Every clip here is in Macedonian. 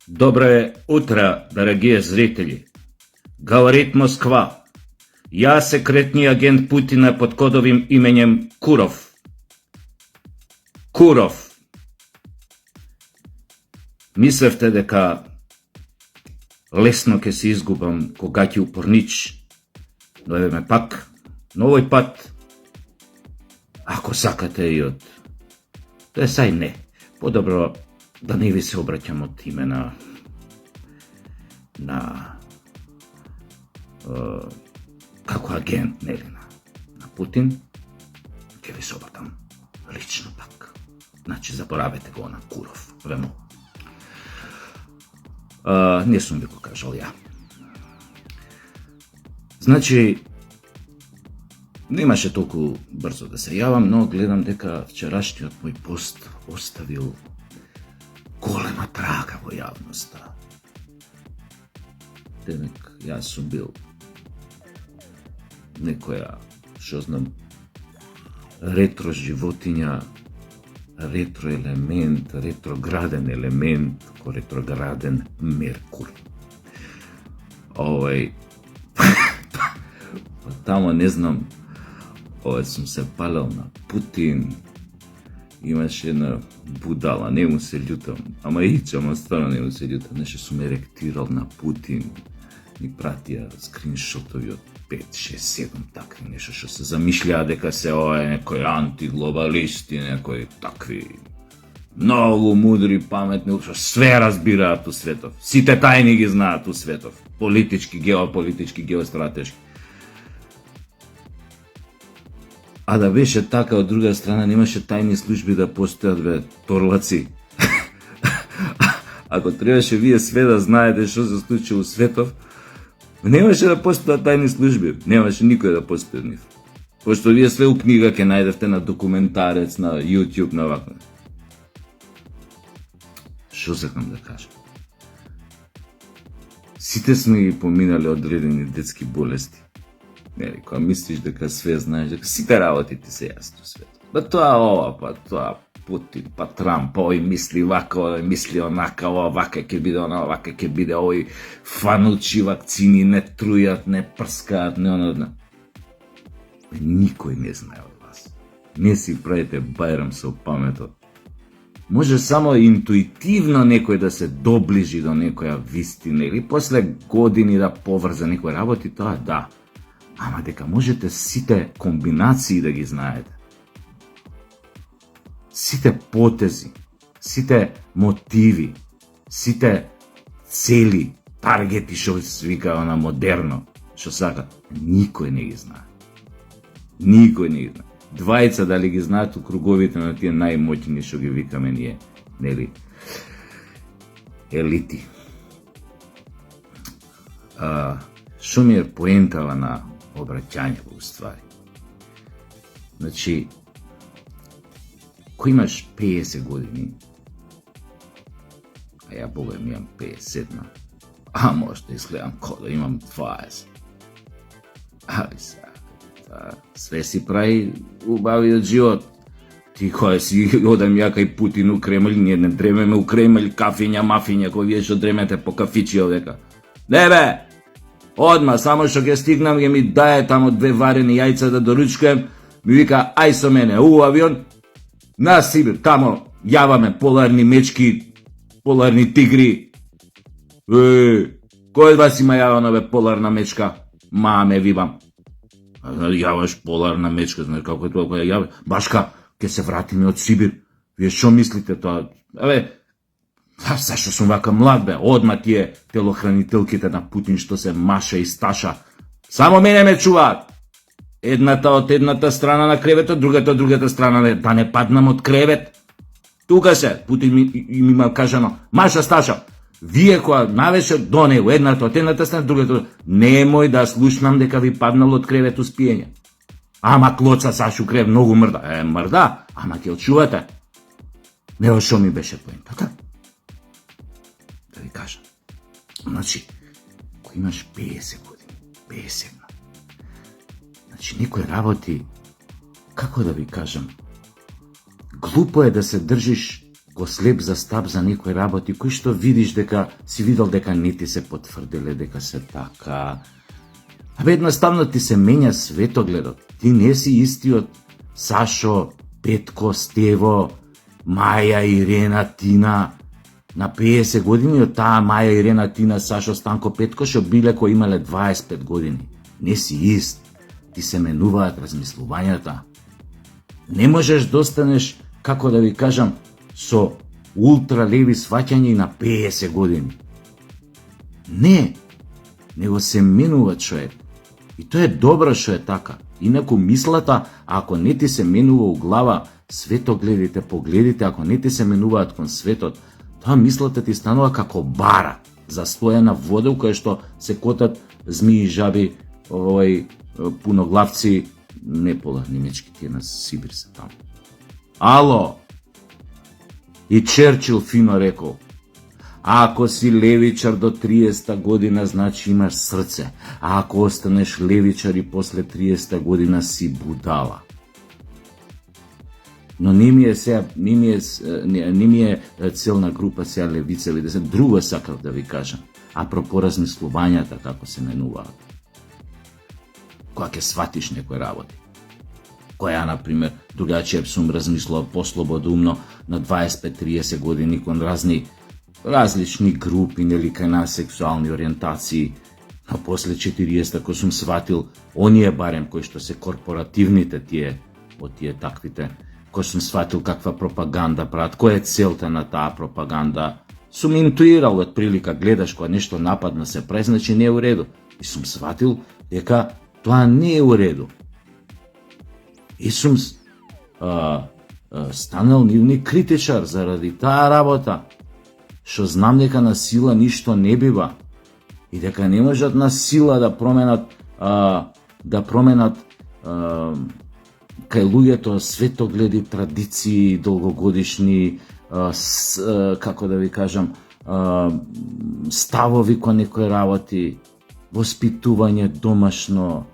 Доброе утро, дорогие зрители! Говорит Москва. Я секретный агент Путина под кодовым именем Куров. Куров. Мислевте дека лесно ќе се изгубам кога ќе упорнич. Дојдеме пак, но овој пат, ако сакате и од... Тоа сај не. Подобро да не ви се обраќам од име како агент, нели, на Путин, ќе ви се обратам лично пак. Значи, заборавете го на Куров. Вемо. Не сум ви го кажал ја. Значи, немаше толку брзо да се јавам, но гледам дека вчерашниот мој пост оставил голема трага во јавноста. Демек, јас сум бил некоја, што знам, ретро животиња, ретро елемент, ретрограден елемент, ретрограден Меркур. Тамо не знам, сум се палел на Путин, имаше една будала, не му се љутам, ама стварно не му се љутам, нешто сум еректирал на Путин, ми пратија скриншотови од 5, 6, 7 такви нешто што се замишљаа дека се некои антиглобалисти, некои такви многу мудри, паметни, што све разбираат у светов. Сите тајни ги знаат у светов, политички, геополитички, геостратешки. А да беше така, од друга страна, немаше тајни служби да постојат, бе, торлаци. Ако требаше вие све да знаете што се случи у светов, немаше да постојат тајни служби, немаше никој да постои од нив. Пошто вие све у книга ќе најдете на документарец, на YouTube, на вакво. Што сакам да кажам? Сите сме ги поминали одредени детски болести. Нели, кога мислиш дека све знаеш, дека сите работи ти се јасни у светот. Па тоа ова, па тоа Путин, па Трамп, овој мисли вака, овој мисли онака, ова вака ќе биде, она вака ќе биде, овој фанучи вакцини не трујат, не прскаат, не оно. Никој не знае од вас. Не си правите бајрам со паметот. Може само интуитивно некој да се доближи до некоја вистина или после години да поврза некој работи, тоа да. Ама дека можете сите комбинации да ги знаете. Сите потези, сите мотиви, сите цели, таргети што се вика на модерно, што сака, никој не ги знае. Никој не ги знае. Двајца дали ги знаат у круговите на тие најмоќни што ги викаме ние, нели, елити. Што ми е поентава на обраќањето у ствари? Значи, кој имаш 50 години, а ја Бога имам 57, а може да изгледам ко да имам 20. Али сега, све си прави убавиот живот. Ти која си одам ја кај Путин у Кремљ, ние не дремеме у Кремљ, кафиња, мафиња, кој вие што дремете по кафичи овдека. Не бе! Одма, само што ќе стигнам, ќе ми дае тамо 2 варени јајца да доручкам, ми вика, ај со мене, у авион, на Сибир, тамо јаваме поларни мечки, поларни тигри. Кој од вас има јавано, бе, поларна мечка? Маме, вибам. Јаваш поларна мечка, знаеш како е тоа, која јава? Башка, ќе се вратиме од Сибир. Вие што мислите тоа? Зашто сум вака млад, бе? Одма тие телохранителките на Путин што се маша и сташа. Само мене ме чуваат. Едната од едната страна на креветот, другата од другата страна, да не паднам од кревет. Тука се, Путин им има кажано, маша сташа. Вие која навеше до него, едната од едната страна, другата, немој да слушнам дека ви паднал од кревет успиење. Ама клоца Сашу крев многу мрда. Мрда, ама ќе очувате. Нео шо ми беше поентата? Да ви кажам. Значи, кој имаш 50 години, 50, значи, некои работи, како да ви кажам, глупо е да се држиш го слеп за стап за некои работи, кои што видиш дека си видел дека не ти се потврдиле, дека се така. Едноставно ти се менја светогледот. Ти не си истиот Сашо, Петко, Стево, Маја, Ирена, Тина. На 50 години од таа Маја, Ирена, Тина, Сашо, Станко, Петко што биле кои имале 25 години. Не си ист. Ти се менуваат размислувањата. Не можеш да останеш, како да ви кажам, со ултралеви сваќања и на 50 години. Не, него се менува човек. И тоа е добро што е така. Инаку мислата, ако не ти се менува у глава, светогледите, погледите, ако не ти се менуваат кон светот, тоа мислата ти станува како бара, застојана вода, у која што се котат змии, жаби, пуноглавци, не пола, немечки тие на Сибир се таму. Ало! И Черчил фино рекол, ако си левичар до 30 година, значи имаш срце, а ако останеш левичар и после 30 година си будала. Но не ми е целна група сега левицеви, да се друго сакав да ви кажам, апропо размислувањата како се менуваат. Кога ќе сватиш некој работи. Која, например, другачија сум размислувал послободумно на 25-30 години кон различни групи, нели, кај нас сексуални ориентации, а после 40 кој сум сватил, оние барем кои што се корпоративните тие, од тие таквите, кој сум сватил каква пропаганда прават, која е целта на таа пропаганда, сум интуирал од прилика, гледаш кога нешто нападна се прави, значи не е у реду. И сум сватил дека тоа не е у реду. И сум станал нивни критичар заради таа работа, што знам дека на сила ништо не бива и дека не можат на сила да променат кај луѓето светогледи, традиции, долгогодишни, како да ви кажам, ставови кон некои работи, воспитување домашно,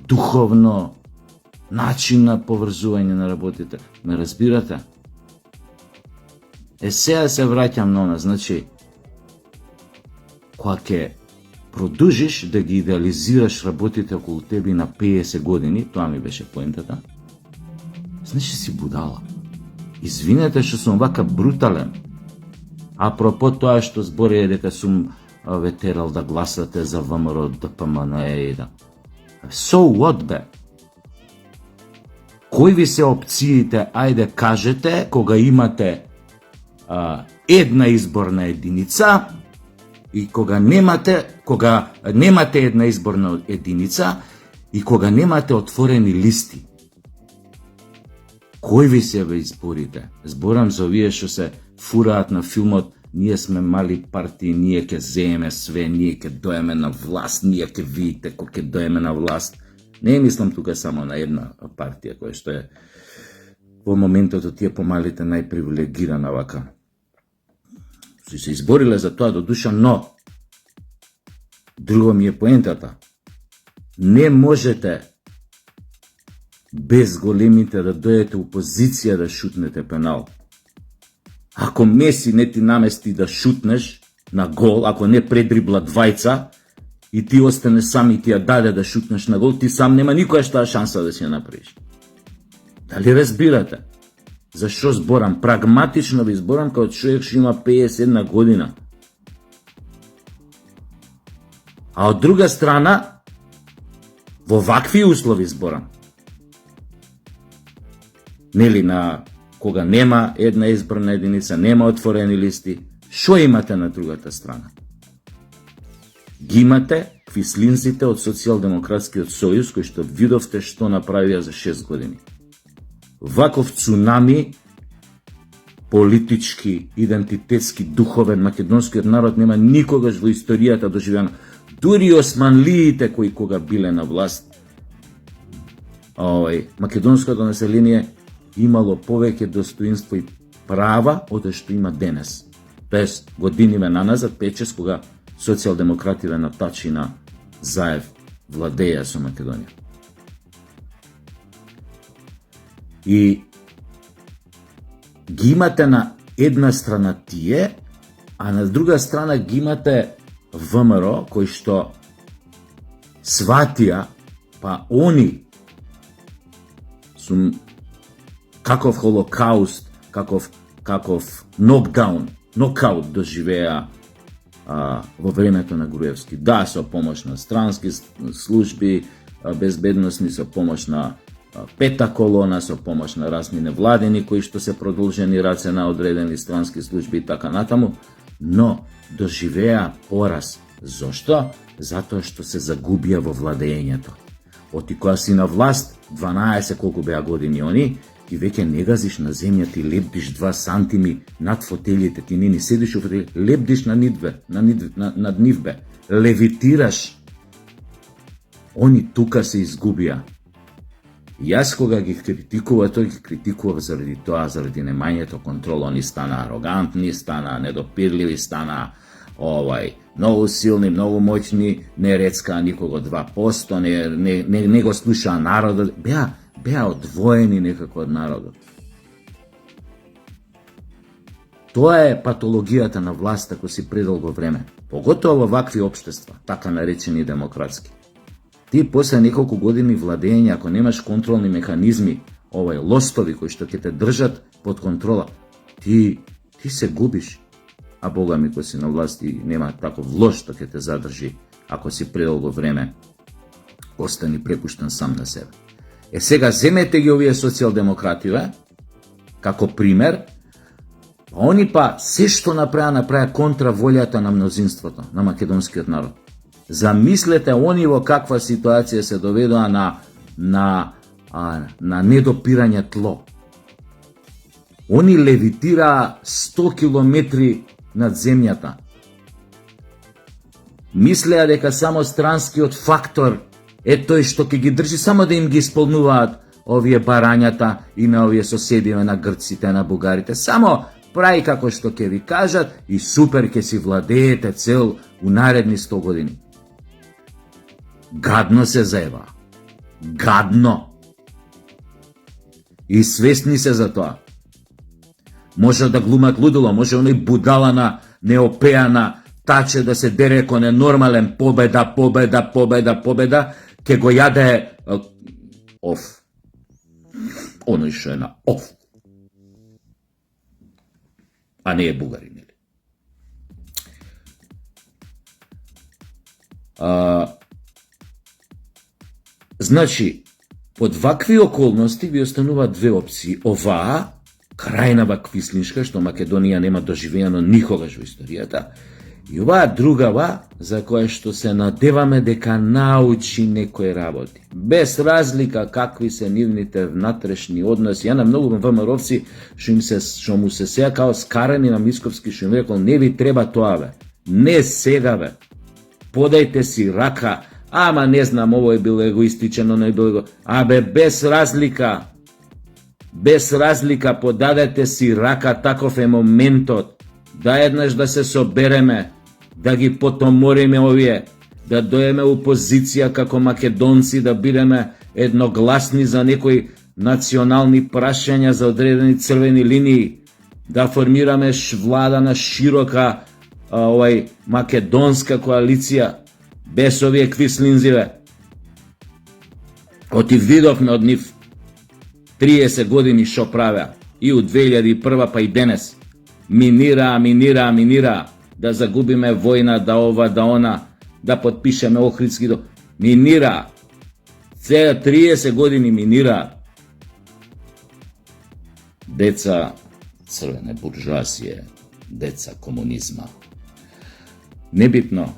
духовно, начин на поврзување на работите. Ме разбирате? Сега се враќам на она, значи, кога ќе продужиш да ги идеализираш работите околу тебе на 50 години, тоа ми беше поентата, значи си будала. Извинете што сум вака брутален. Апропо тоа што збори дека сум ветерал да гласате за ВМРО, ДПМН и да. So what, бе? Кои ви се опциите, ајде кажете, кога имате една изборна единица и кога немате една изборна единица и кога немате отворени листи. Кој ви се бе изборите? Зборам за овие што се фураат на филмот ние сме мали партии, ние ќе земеме све, ние ќе доеме на власт, ние ќе видите кој ќе доеме на власт. Не мислам тука само на една партија која што е во моментот од тие помалите најпривилегирана вака. Се избориле за тоа до душа, но друго ми е поентата. Не можете без големите да дојдете у позиција да шутнете пенал. Ако Меси не ти намести да шутнеш на гол, ако не предрибла двајца и ти остане сам и ти ја даде да шутнеш на гол, ти сам нема никоја што шанса да си ја направиш. Дали разбирате? Зашо зборам? Прагматично ви зборам као човек што има 51 година. А од друга страна, во вакви услови зборам. Нели, на кога нема една изборна единица, нема отворени листи, шо имате на другата страна? Ги имате квислинците од Социјалдемократскиот сојуз, кои што видовте што направија за 6 години. Ваков цунами, политички, идентитетски, духовен, македонскиот народ нема никогаш во историјата доживено. Дури османлиите кои кога биле на власт, македонското население имало повеќе достоинство и права од што има денес. Без годиниве наназад, 5-6, кога социјалдемокративе на Тачина Заев владеја со Македонија. И ги имате на една страна тие, а на друга страна ги имате ВМРО, кои што сватија, па они сум каков холокауст, каков нокаут доживеа во времето на Груевски. Да, со помош на странски служби, безбедносни, со помош на пета колона, со помош на разни невладени кои што се продолжени раце на одредени странски служби и така натаму, но доживеа пораз. Зошто? Затоа што се загубија во владењето. Оти кога си на власт, 12 колку беа години они, ти веќе не газиш на земја, ти лепдиш 2 сантими над фотелите, ти не седиш у фотелите, лепдиш над нивбе, левитираш. Они тука се изгубија. Јас кога ги критикував, тој ги критикував заради тоа, заради немањето контрола, они стана арогантни, стана недопирливи, стана многу силни, многу моćни, не рецка никого 2%, не го слушаа народот, беа одвоени некако од народот. Тоа е патологијата на власт ако си предолго време, поготово во вакви општества, така наречени демократски. Ти после неколку години владење, ако немаш контролни механизми, лостови кои што ќе те држат под контрола, ти се губиш. А Бога ми, кој си на власт и нема таков лош што ќе те задржи, ако си предолго време остани препуштен сам на себе. Сега земете ги овие социјалдемокративе како пример, они се што направа контра волјата на мнозинството, на македонскиот народ. Замислете они во каква ситуација се доведоа на недопирање тло. Они левитираа 100 километри над земјата. Мислеа дека само странскиот фактор е тој што ќе ги држи, само да им ги исполнуваат овие барањата и на овие соседиве, на грците, на бугарите. Само прави како што ќе ви кажат и супер ќе си владеете цел у наредни 100 години. Гадно се заеба. Гадно. И свесни се за тоа. Може да глумат лудило, може оној будала на неопеана таче да се дере ко ненормален победа, ке го јаде оф. Оној што е на оф. А не е бугарин, нели? Значи, под вакви околности ви остануваат две опции. Оваа, крајнава квислиншка, што Македонија нема доживеано никогаш во историјата, и оваа другава, за која што се надеваме дека научи некои работи. Без разлика какви се нивните внатрешни односи. Ја на многу ВМРО-овци што му се сеа као скарани на Мисковски, што им рекол, не ви треба тоа, бе. Не сега, бе. Подајте си рака. Ама не знам, ово е било егоистичен, оно е било без разлика. Без разлика, подадете си рака, таков е моментот. Да еднаш да се собереме, да ги потомориме овие, да доеме у позиција како македонци, да бидеме едногласни за некои национални прашања, за одредени црвени линии, да формираме влада на широка македонска коалиција, без овие квислинзиве. Оти видовме од нив 30 години што правеа, и у 2001 па и денес. Минира, да загубиме војна, да ова, да она, да подпишеме Охридски до... Минира. Цела 30 години минира. Деца црвене буржуазија, деца комунизма. Небитно,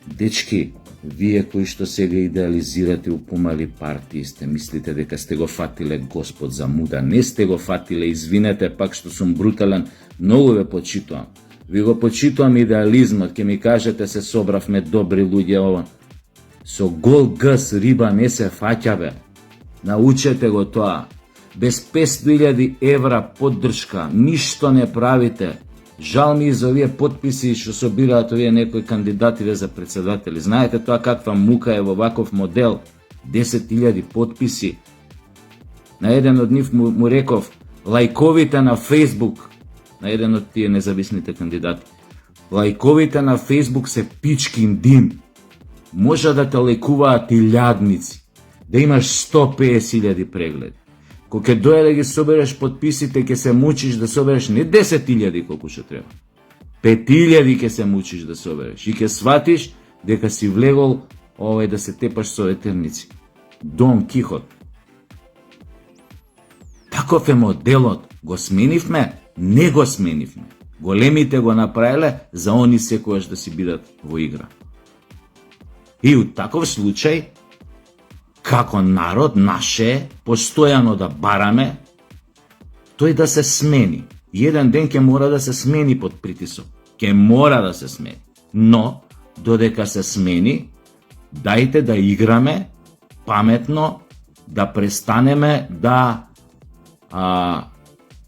дечки, вие кои што сега идеализирате упомали партии, сте мислите дека сте го фатиле Господ за муда. Не сте го фатиле, извинете пак што сум брутален, многу ве почитувам. Ви го почитувам идеализмот, ке ми кажете се собравме добри луѓе ова. Со гол гс риба не се фаќа, бе. Научете го тоа. Без 500.000 евра поддршка, ништо не правите. Жал ми за овие подписи што собираат овие некои кандидативе за председатели. Знаете тоа каква мука е во ваков модел? 10.000 подписи. На еден од нив му реков, лајковите на Фейсбук, на еден од тие независните кандидати, лајковите на Фейсбук се пичкин дим. Може да те лекуваат и лјадници, да имаш 150.000 прегледи. Кога ќе дојде да ги собереш подписите, ќе се мучиш да собереш не 10.000 колку што треба. 5.000 ќе се мучиш да собереш и ќе сватиш дека си влегол да се тепаш со етерници. Дон Кихот. Таков е моделот. Го сменивме? Не го сменивме. Големите го направиле за они секојаш да си бидат во игра. И у таков случај, како народ, наше, постојано да бараме, тој да се смени. Еден ден ќе мора да се смени под притисок. Ќе мора да се смени. Но, додека се смени, дајте да играме паметно, да престанеме да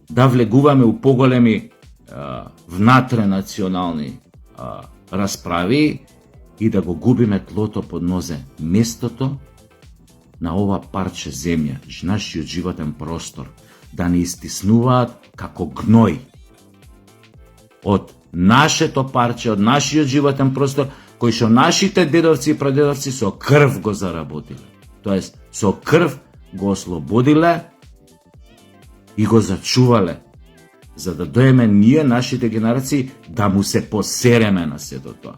влегуваме у поголеми внатренационални расправи и да го губиме тлото под нозе, местото на ова парче земја, нашиот животен простор, да не истиснуваат како гној од нашето парче, од нашиот животен простор, кој што нашите дедовци и прадедовци со крв го заработиле. Тоест, со крв го ослободиле и го зачувале, за да доеме ние, нашите генерации, да му се посереме на сето тоа.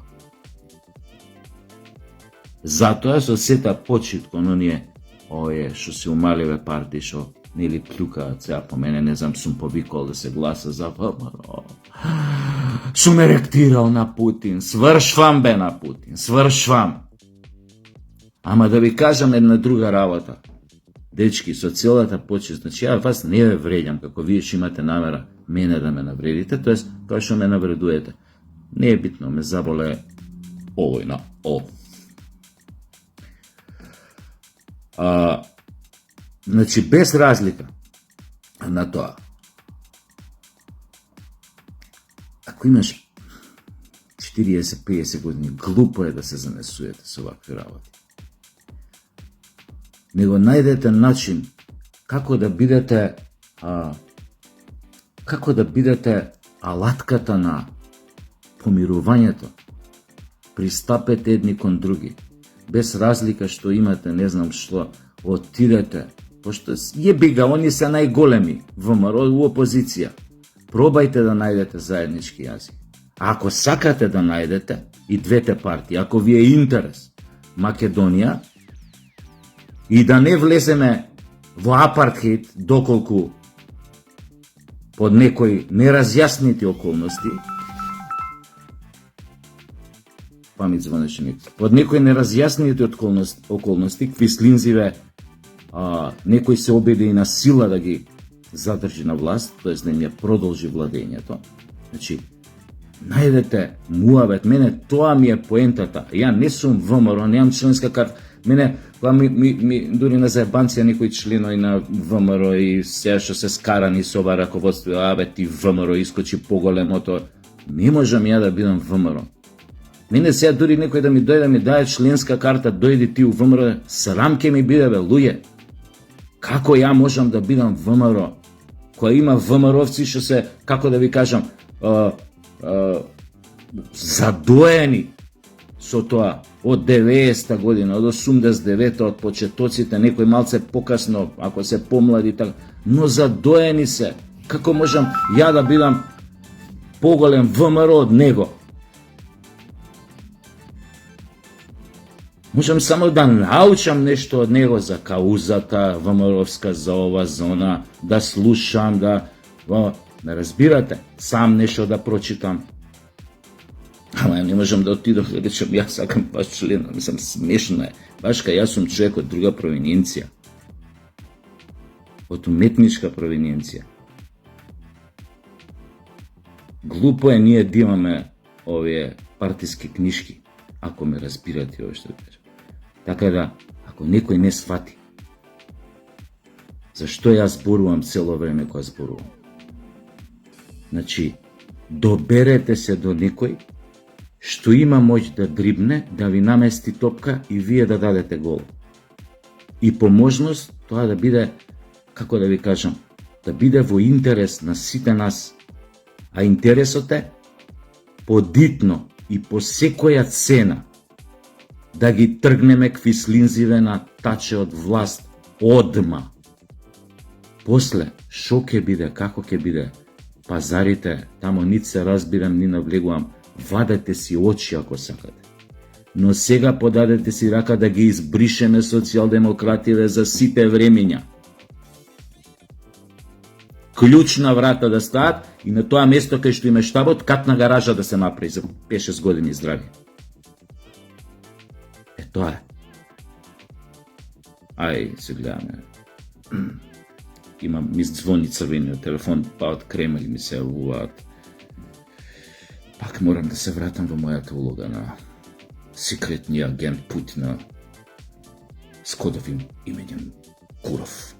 Затоа со сета почит кон оние што се умаливе партии што нели плюкаат сега по мене, не знам, сум повикал да се гласа за ВМРО. Сум еректирал на Путин, свршвам бе на Путин, свршвам. Ама да ви кажам една друга работа. Дечки, со целата почит, значи ја вас не ве вредјам, како вие што имате намера мене да ме навредите, тоест, тоа што ме навредуете. Не е битно, ме заболе овој на о. Значи, без разлика на тоа, ако имаш 40-50 години, глупо е да се занесуете со вакви работи. Него најдете начин како да бидете алатката на помирувањето. Пристапете едни кон други, без разлика што имате, не знам што, отидете, пошто јебига, они се најголеми ВМРО у опозиција. Пробајте да најдете заеднички јазик. А ако сакате да најдете и двете партии, ако ви е интерес Македонија, и да не влеземе во апартхейд доколку под некои неразјаснити околности, памет звонеше некој, под некои неразјаснити околности, квислинзиве, некој се обиде и на сила да ги задржи на власт, т.е. да им ја продолжи владењето. Значи, најдете муавет, мене тоа ми е поентата. Ја не сум ВМРО, немам членска карта. Мене, кога ми дури на заебанција некои членови на ВМРО и сега што се скарани со ова раководство, ти ВМРО искочи поголемото, не можам ја да бидам ВМРО. Мене сега дури некој да ми дојде да ми даде членска карта, дојди ти у ВМРО, срам ке ми биде бе, луѓе. Како ја можам да бидам ВМРО? Која има ВМРО-овци што се, како да ви кажам, задоени со тоа од 90-та година, од 89-та, од почетоците, некој малце покасно, ако се помлади, така, но задоени се. Како можам ја да бидам поголем ВМРО од него? Можам само да научам нешто од него за каузата ВМРО-овска, за ова зона, да слушам, не разбирате, сам нешто да прочитам. Ама не можам да отидох да речем, јас сакам ваш член, мислам, смешно е. Башка, јас сум човек од друга провиненција. Од уметничка провиненција. Глупо е ние да имаме овие партиски книжки, ако ме разбирате ова што кажам. Така да, ако некој не свати, зашто јас зборувам цело време кога зборувам? Значи, доберете се до некој што има моќ да дрибне, да ви намести топка и вие да дадете гол. И по можност тоа да биде, како да ви кажам, да биде во интерес на сите нас. А интересот е подитно и по секоја цена да ги тргнеме квислинзиве на таче од власт одма. После, шо ќе биде, како ќе биде, пазарите, тамо нит се разбирам, ни навлегувам, вадете си очи ако сакате. Но сега подадете си рака да ги избришеме социјалдемокративе за сите времиња. Клучна врата да стават и на тоа место кај што име штабот, катна гаража да се направи за 5-6 години здрави. Тоа е. Ај, се гледаме. Ми звони црвениот телефон, па од Кремљ ми се јавуваат. Пак морам да се вратам во мојата улога на секретниот агент Путина с кодовим именем Куров.